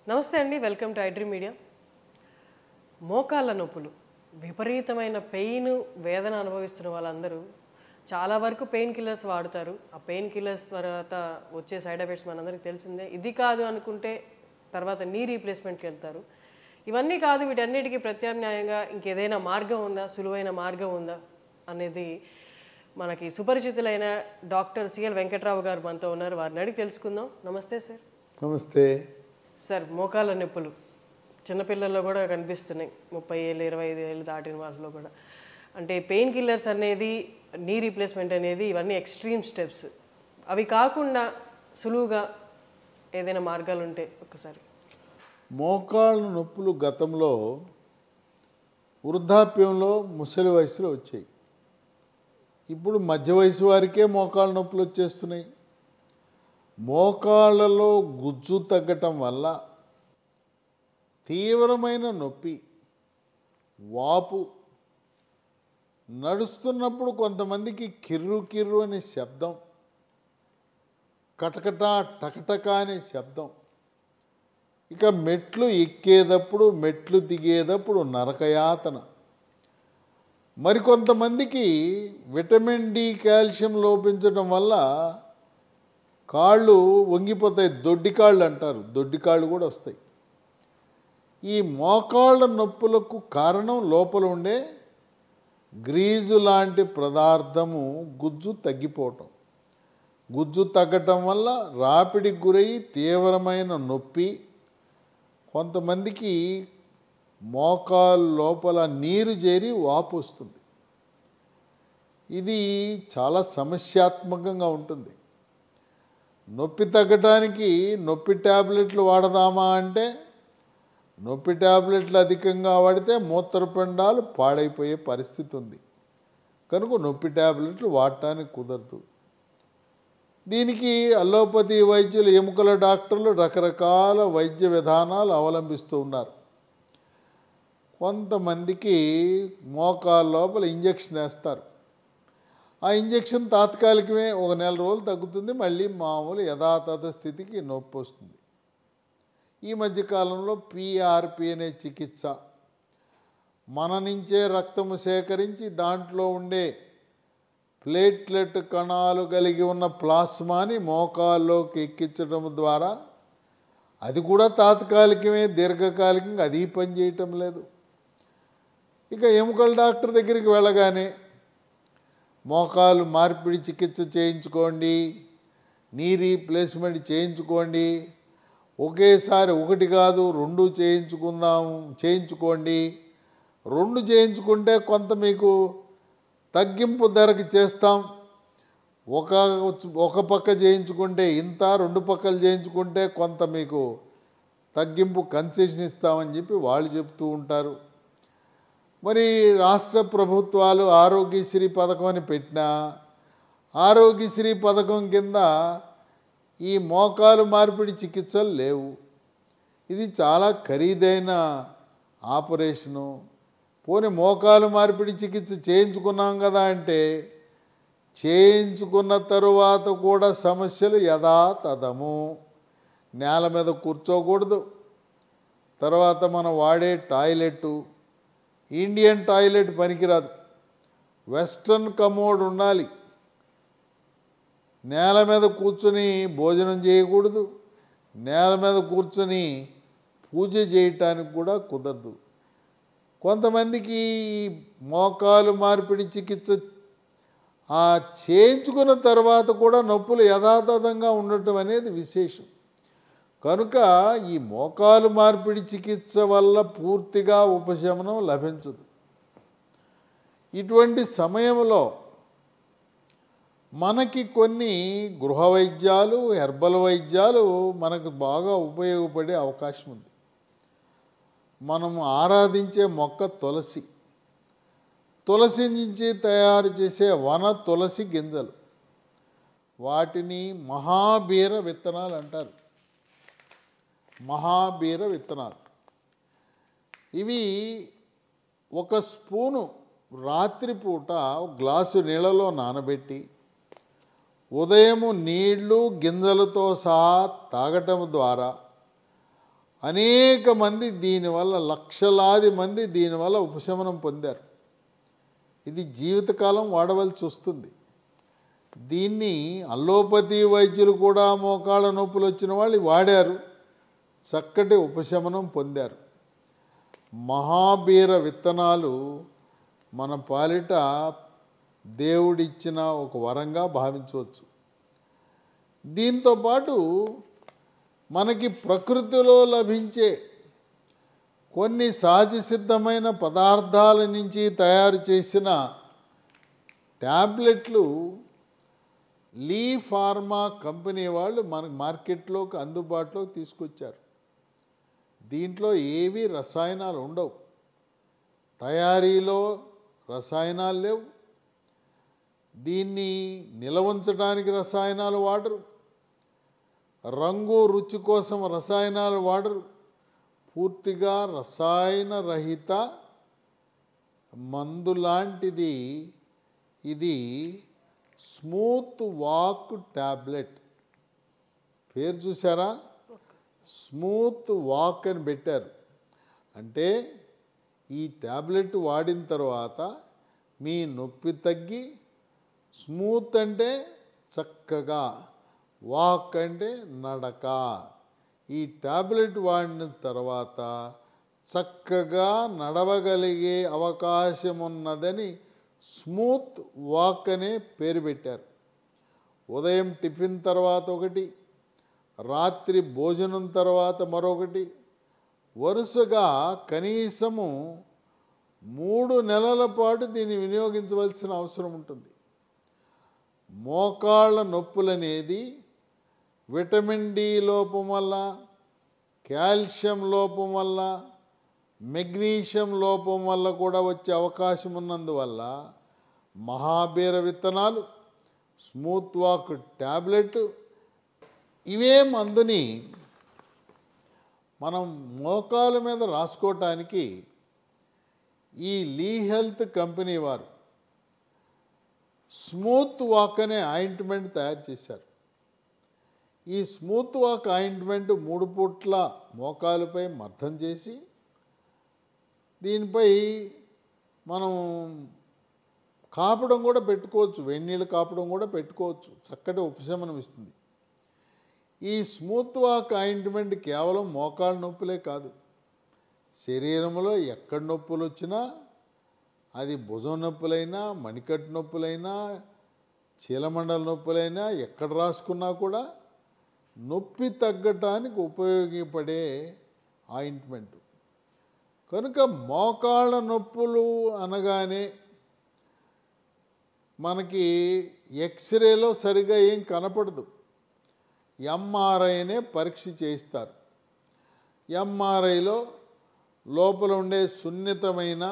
నమస్తే అండి, welcome to iDream media. మోకాళ్ళ నొప్పులు, విపరీతమైన పెయిన్, వేదన అనుభవిస్తున్న వాళ్ళందరూ చాలా వరకు పెయిన్ కిల్లర్స్ వాడుతారు. ఆ పెయిన్ కిల్లర్స్ తర్వాత వచ్చే సైడ్ ఎఫెక్ట్స్ మనందరికీ తెలిసిందే. ఇది కాదు అనుకుంటే తర్వాత నీ రీప్లేస్మెంట్కి వెళ్తారు. ఇవన్నీ కాదు, వీటన్నిటికీ ప్రత్యామ్నాయంగా ఇంకేదైనా మార్గం ఉందా, సులువైన మార్గం ఉందా అనేది మనకి సుపరిచితులైన డాక్టర్ సిఎల్ వెంకట్రావు గారు మనతో ఉన్నారు. వారిని అడిగి తెలుసుకుందాం. నమస్తే సార్. నమస్తే సార్, మోకాళ్ళ నొప్పులు చిన్నపిల్లల్లో కూడా కనిపిస్తున్నాయి. 30 ఏళ్ళు 25 ఏళ్ళు దాటిన వాళ్ళలో కూడా. అంటే పెయిన్ కిల్లర్స్ అనేది, నీ రీప్లేస్మెంట్ అనేది, ఇవన్నీ ఎక్స్ట్రీమ్ స్టెప్స్. అవి కాకుండా సులువుగా ఏదైనా మార్గాలు ఉంటే ఒక్కసారి. మోకాళ్ళ నొప్పులు గతంలో వృద్ధాప్యంలో ముసలి వయసులో వచ్చాయి. ఇప్పుడు మధ్య వయసు వారికే మోకాళ్ళ నొప్పులు వచ్చేస్తున్నాయి. మోకాళ్ళలో గుజ్జు తగ్గటం వల్ల తీవ్రమైన నొప్పి, వాపు, నడుస్తున్నప్పుడు కొంతమందికి కిర్రు కిర్రు అనే శబ్దం, కటకట టకటక అనే శబ్దం, ఇక మెట్లు ఎక్కేటప్పుడు మెట్లు దిగేటప్పుడు నరకయాతన. మరికొంతమందికి విటమిన్ డి, కాల్షియం లోపించడం వల్ల కాళ్ళు వంగిపోతాయి, దొడ్డికాళ్ళు అంటారు, దొడ్డికాళ్ళు కూడా వస్తాయి. ఈ మోకాళ్ళ నొప్పులకు కారణం లోపల ఉండే గ్రీజు లాంటి పదార్థము గుజ్జు తగ్గిపోవటం. గుజ్జు తగ్గటం వల్ల రాపిడికి గురై తీవ్రమైన నొప్పి, కొంతమందికి మోకాలు లోపల నీరు చేరి వాపు వస్తుంది. ఇది చాలా సమస్యాత్మకంగా ఉంటుంది. నొప్పి తగ్గటానికి నొప్పి ట్యాబ్లెట్లు వాడదామా అంటే నొప్పి ట్యాబ్లెట్లు అధికంగా వాడితే మూత్రపిండాలు పాడైపోయే పరిస్థితి ఉంది. కనుక నొప్పి ట్యాబ్లెట్లు వాడటానికి కుదరదు. దీనికి అల్లోపతి వైద్యులు, ఎముకల డాక్టర్లు రకరకాల వైద్య విధానాలు అవలంబిస్తూ ఉన్నారు. కొంతమందికి మోకాళ్ళ లోపల ఇంజెక్షన్ వేస్తారు. ఆ ఇంజెక్షన్ తాత్కాలికమే, ఒక నెల రోజులు తగ్గుతుంది, మళ్ళీ మామూలు యథాతథ స్థితికి నొప్పి వస్తుంది. ఈ మధ్యకాలంలో పిఆర్పి అనే చికిత్స, మన నుంచే రక్తము సేకరించి దాంట్లో ఉండే ప్లేట్లెట్ కణాలు కలిగి ఉన్న ప్లాస్మాని మోకాల్లోకి ఎక్కించడం ద్వారా, అది కూడా తాత్కాలికమే, దీర్ఘకాలికంగా అది పని చేయటం లేదు. ఇక ఎముకల డాక్టర్ దగ్గరికి వెళ్ళగానే మోకాలు మార్పిడి చికిత్స చేయించుకోండి, నీ రీప్లేస్మెంట్ చేయించుకోండి, ఒకేసారి ఒకటి కాదు 2 చేయించుకోండి, 2 చేయించుకుంటే కొంత మీకు తగ్గింపు ధరకి చేస్తాం, ఒక పక్క చేయించుకుంటే ఇంత, 2 పక్కలు చేయించుకుంటే కొంత మీకు తగ్గింపు కన్సెషన్ ఇస్తామని చెప్పి వాళ్ళు చెప్తూ ఉంటారు. మరి రాష్ట్ర ప్రభుత్వాలు ఆరోగ్యశ్రీ పథకం అని పెట్టినా, ఆరోగ్యశ్రీ పథకం కింద ఈ మోకాలు మార్పిడి చికిత్సలు లేవు. ఇది చాలా ఖరీదైన ఆపరేషను. పోనీ మోకాలు మార్పిడి చికిత్స చేయించుకున్నాం కదా అంటే, చేయించుకున్న తరువాత కూడా సమస్యలు యథాతథము. నేల మీద కూర్చోకూడదు. తర్వాత మనం వాడే టాయిలెట్, ఇండియన్ టాయిలెట్ పనికిరాదు, వెస్ట్రన్ కమోడ్ ఉండాలి. నేల మీద కూర్చొని భోజనం చేయకూడదు, నేల మీద కూర్చొని పూజ చేయటానికి కూడా కుదరదు. కొంతమందికి మోకాలు మార్పిడి చికిత్స చేయించుకున్న తర్వాత కూడా నొప్పులు యథాతథంగా ఉండటం అనేది విశేషం. కనుక ఈ మోకాలు మార్పిడి చికిత్స వల్ల పూర్తిగా ఉపశమనం లభించదు. ఇటువంటి సమయంలో మనకి కొన్ని గృహ వైద్యాలు, హెర్బల్ వైద్యాలు మనకు బాగా ఉపయోగపడే అవకాశం ఉంది. మనం ఆరాధించే మొక్క తులసి, తులసి నుంచి తయారు చేసే వన తులసి గింజలు, వాటిని మహాబీర విత్తనాలు అంటారు. మహాబీర విత్తనాలు ఇవి 1 స్పూను రాత్రిపూట గ్లాసు నీళ్ళలో నానబెట్టి ఉదయము నీళ్లు గింజలతో సహా తాగటం ద్వారా అనేక మంది దీనివల్ల, లక్షలాది మంది దీనివల్ల ఉపశమనం పొందారు. ఇది జీవితకాలం వాడవలసి వస్తుంది. దీన్ని అల్లోపతి వైద్యులు కూడా మోకాళ్ళ నొప్పులు వచ్చిన వాళ్ళు వాడారు, చక్కటి ఉపశమనం పొందారు. మహాబీర విత్తనాలు మన పాలిట దేవుడిచ్చిన ఒక వరంగా భావించవచ్చు. దీంతో పాటు మనకి ప్రకృతిలో లభించే కొన్ని సహజ సిద్ధమైన పదార్థాల నుంచి తయారు చేసిన ట్యాబ్లెట్లు లీ ఫార్మా కంపెనీ వాళ్ళు మనకు మార్కెట్లోకి అందుబాటులోకి తీసుకొచ్చారు. దీంట్లో ఏవి రసాయనాలు ఉండవు, తయారీలో రసాయనాలు లేవు, దీన్ని నిల్వ ఉంచడానికి రసాయనాలు వాడరు, రంగు రుచి కోసం రసాయనాలు వాడరు. పూర్తిగా రసాయన రహిత మందు లాంటిది ఇది. స్మూత్ వాక్ ట్యాబ్లెట్ పేరు చూసారా? స్మూత్ వాక్ అని పెట్టారు. అంటే ఈ ట్యాబ్లెట్ వాడిన తర్వాత మీ నొప్పి తగ్గి, స్మూత్ అంటే చక్కగా, వాక్ అంటే నడక. ఈ ట్యాబ్లెట్ వాడిన తర్వాత చక్కగా నడవగలిగే అవకాశం ఉన్నదని స్మూత్ వాక్ అనే పేరు పెట్టారు. ఉదయం టిఫిన్ తర్వాత ఒకటి, రాత్రి భోజనం తర్వాత మరొకటి, వరుసగా కనీసము 3 నెలల పాటు దీన్ని వినియోగించవలసిన అవసరం ఉంటుంది. మోకాళ్ళ నొప్పులనేది విటమిన్ డి లోపం వల్ల, కాల్షియం లోపం వల్ల, మెగ్నీషియం లోపం వల్ల కూడా వచ్చే అవకాశం ఉన్నందువల్ల మహాబీర విత్తనాలు, స్మూత్ వాక్ ట్యాబ్లెట్ ఇవే మందుని మనం మోకాల మీద రాసుకోవటానికి ఈ లీ హెల్త్ కంపెనీ వారు స్మూత్ వాక్ అనే ఆయింట్మెంట్ తయారు చేశారు. ఈ స్మూత్ వాక్ ఆయింట్మెంట్ 3 పూట్ల మోకాలుపై మర్దం చేసి, దీనిపై మనం కాపడం కూడా పెట్టుకోవచ్చు, వెన్నీళ్ళు కాపడం కూడా పెట్టుకోవచ్చు, చక్కటి ఉపశమనం ఇస్తుంది. ఈ స్మూత్ వాక్ ఆయింట్మెంట్ కేవలం మోకాళ్ళ నొప్పులే కాదు, శరీరంలో ఎక్కడ నొప్పులు వచ్చినా, అది భుజం నొప్పులైనా, మణికట్టు నొప్పులైనా, చీలమండల నొప్పులైనా, ఎక్కడ రాసుకున్నా కూడా నొప్పి తగ్గటానికి ఉపయోగపడే ఆయింట్మెంట్. కనుక మోకాళ్ళ నొప్పులు అనగానే మనకి ఎక్స్రేలో సరిగా ఏం కనపడదు, ఎంఆర్ఐనే పరీక్ష చేయిస్తారు. ఎంఆర్ఐలో లోపల ఉండే సున్నితమైన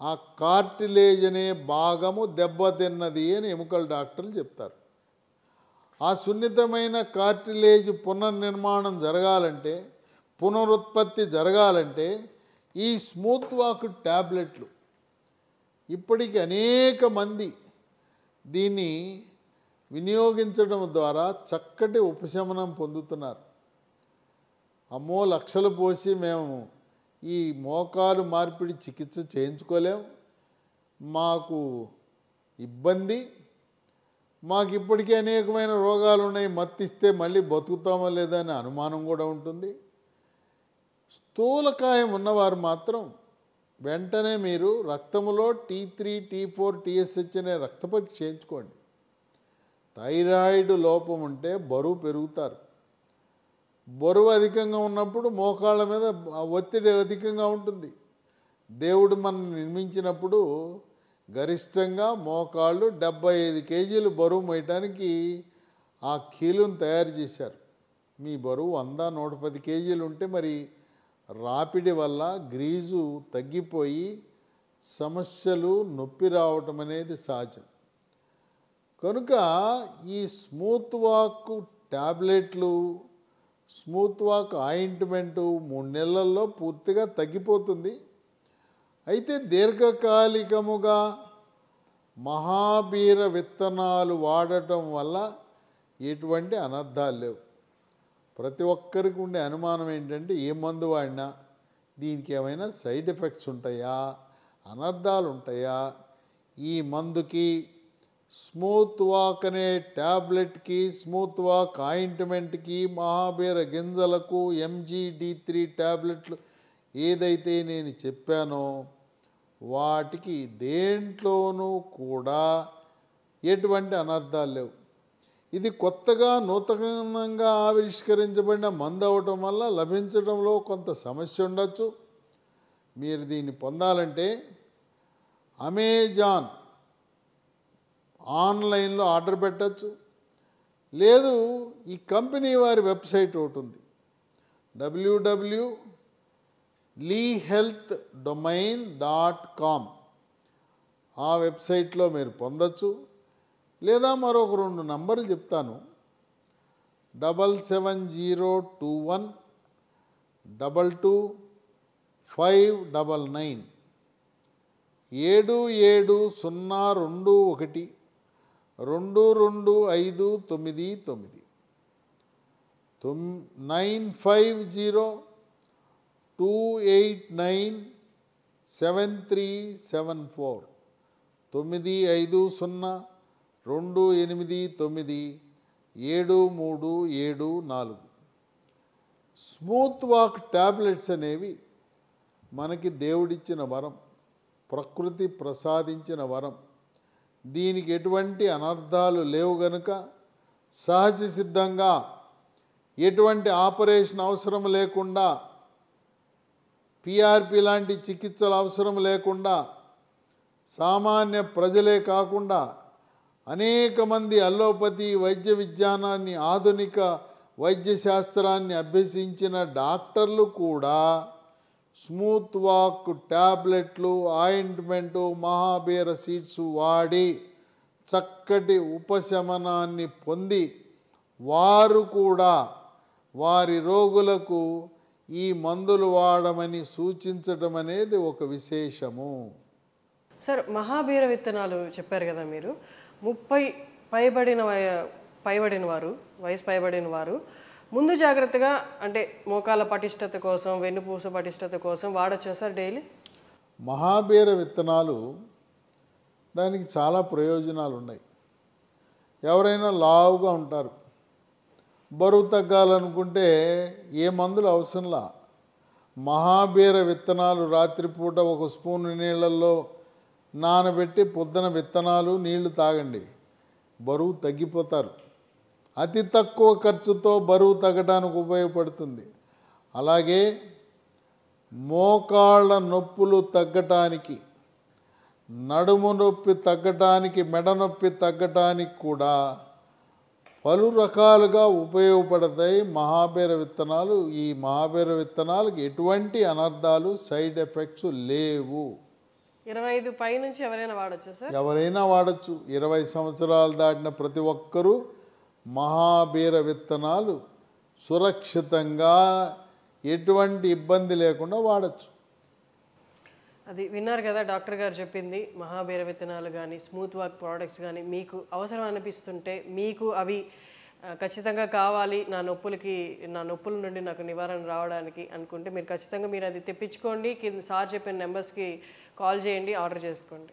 ఆ కార్టిలేజ్ అనే భాగము దెబ్బతిన్నది అని ఎముకల డాక్టర్లు చెప్తారు. ఆ సున్నితమైన కార్టిలేజ్ పునర్నిర్మాణం జరగాలంటే, పునరుత్పత్తి జరగాలంటే ఈ స్మూత్ వాక్ ట్యాబ్లెట్లు, ఇప్పటికి అనేక మంది దీన్ని వినియోగించడం ద్వారా చక్కటి ఉపశమనం పొందుతున్నారు. అమ్మో లక్షలు పోసి మేము ఈ మోకాలు మార్పిడి చికిత్స చేయించుకోలేం, మాకు ఇబ్బంది, మాకు ఇప్పటికే అనేకమైన రోగాలు ఉన్నాయి, మత్తిస్తే మళ్ళీ బతుకుతామో లేదా అనే అనుమానం కూడా ఉంటుంది. స్థూలకాయం ఉన్నవారు మాత్రం వెంటనే మీరు రక్తములో T3, T4, TSH అనే రక్త పరీక్ష చేయించుకోండి. థైరాయిడ్ లోపం ఉంటే బరువు పెరుగుతారు. బరువు అధికంగా ఉన్నప్పుడు మోకాళ్ళ మీద ఒత్తిడి అధికంగా ఉంటుంది. దేవుడు మనం నిర్మించినప్పుడు గరిష్టంగా మోకాళ్ళు 75 కేజీలు బరువు మోయటానికి ఆ కీలును తయారు చేశారు. మీ బరువు 100, 110 కేజీలు ఉంటే మరి రాపిడి వల్ల గ్రీజు తగ్గిపోయి సమస్యలు, నొప్పి రావటం అనేది సహజం. కనుక ఈ స్మూత్ వాక్ ట్యాబ్లెట్లు, స్మూత్ వాక్ ఆయింట్మెంటు 3 నెలల్లో పూర్తిగా తగ్గిపోతుంది. అయితే దీర్ఘకాలికముగా మహాబీర విత్తనాలు వాడటం వల్ల ఎటువంటి అనర్థాలు లేవు. ప్రతి ఒక్కరికి ఉండే అనుమానం ఏంటంటే ఏ మందు వాడినా దీనికి ఏమైనా సైడ్ ఎఫెక్ట్స్ ఉంటాయా, అనర్థాలు ఉంటాయా? ఈ మందుకి స్మూత్ వాక్ అనే ట్యాబ్లెట్కి, స్మూత్ వాక్ ఆయింట్మెంట్కి, మహాబీర గింజలకు, MGD3 ట్యాబ్లెట్లు ఏదైతే నేను చెప్పానో వాటికి దేంట్లోనూ కూడా ఎటువంటి అనర్థాలు లేవు. ఇది కొత్తగా నూతనంగా ఆవిష్కరించబడిన మందు అవటం వల్ల లభించడంలో కొంత సమస్య ఉండొచ్చు. మీరు దీన్ని పొందాలంటే అమెజాన్ ఆన్లైన్లో ఆర్డర్ పెట్టచ్చు. లేదు, ఈ కంపెనీ వారి వెబ్సైట్ ఒకటి ఉంది, www.lehealthdomain.com. ఆ వెబ్సైట్లో మీరు పొందొచ్చు. లేదా మరొక 2 నంబర్లు చెప్తాను, 77021 22 599 770221 22509 950 289 7374. స్మూత్ వాక్ ట్యాబ్లెట్స్ అనేవి మనకి దేవుడిచ్చిన వరం, ప్రకృతి ప్రసాదించిన వరం. దీనికి ఎటువంటి అనర్థాలు లేవు గనుక సహజ సిద్ధంగా ఎటువంటి ఆపరేషన్ అవసరం లేకుండా, PRP లాంటి చికిత్సలు అవసరం లేకుండా సామాన్య ప్రజలే కాకుండా అనేక మంది అల్లోపతి వైద్య విజ్ఞానాన్ని, ఆధునిక వైద్య శాస్త్రాన్ని అభ్యసించిన డాక్టర్లు కూడా స్మూత్ వాక్ ట్యాబ్లెట్లు, ఆయింట్మెంటు, మహాబీర సీడ్స్ వాడి చక్కటి ఉపశమనాన్ని పొంది వారు కూడా వారి రోగులకు ఈ మందులు వాడమని సూచించడం అనేది ఒక విశేషము. సార్, మహాబీర విత్తనాలు చెప్పారు కదా మీరు, 30 పైబడిన వారు ముందు జాగ్రత్తగా అంటే మోకాల పటిష్టత కోసం, వెన్నుపూస పటిష్టత కోసం వాడచ్చా సార్ డైలీ? మహాబీర విత్తనాలు దానికి చాలా ప్రయోజనాలు ఉన్నాయి. ఎవరైనా లావుగా ఉంటారు, బరువు తగ్గాలనుకుంటే ఏ మందులు అవసరంలా మహాబీర విత్తనాలు రాత్రిపూట 1 స్పూన్ నీళ్ళల్లో నానబెట్టి పొద్దున విత్తనాలు నీళ్లు తాగండి, బరువు తగ్గిపోతారు. అతి తక్కువ ఖర్చుతో బరువు తగ్గడానికి ఉపయోగపడుతుంది. అలాగే మోకాళ్ళ నొప్పులు తగ్గటానికి, నడుము నొప్పి తగ్గటానికి, మెడ నొప్పి తగ్గటానికి కూడా పలు రకాలుగా ఉపయోగపడతాయి మహాబీర విత్తనాలు. ఈ మహాబీర విత్తనాలకు ఎటువంటి అనర్థాలు, సైడ్ ఎఫెక్ట్స్ లేవు. 25 పై నుంచి ఎవరైనా వాడచ్చా సార్? ఎవరైనా వాడచ్చు. 20 సంవత్సరాలు దాటిన ప్రతి ఒక్కరూ మహాబీర విత్తనాలు సురక్షితంగా ఎటువంటి ఇబ్బంది లేకుండా వాడచ్చు. అది విన్నారు కదా డాక్టర్ గారు చెప్పింది. మహాబీర విత్తనాలు కానీ, స్మూత్ వాక్ ప్రోడక్ట్స్ కానీ మీకు అవసరం అనిపిస్తుంటే, మీకు అవి ఖచ్చితంగా కావాలి నా నొప్పుల నుండి నాకు నివారణ రావడానికి అనుకుంటే మీరు ఖచ్చితంగా అది తెప్పించుకోండి. కింద సార్ చెప్పిన నెంబర్స్కి కాల్ చేయండి, ఆర్డర్ చేసుకోండి.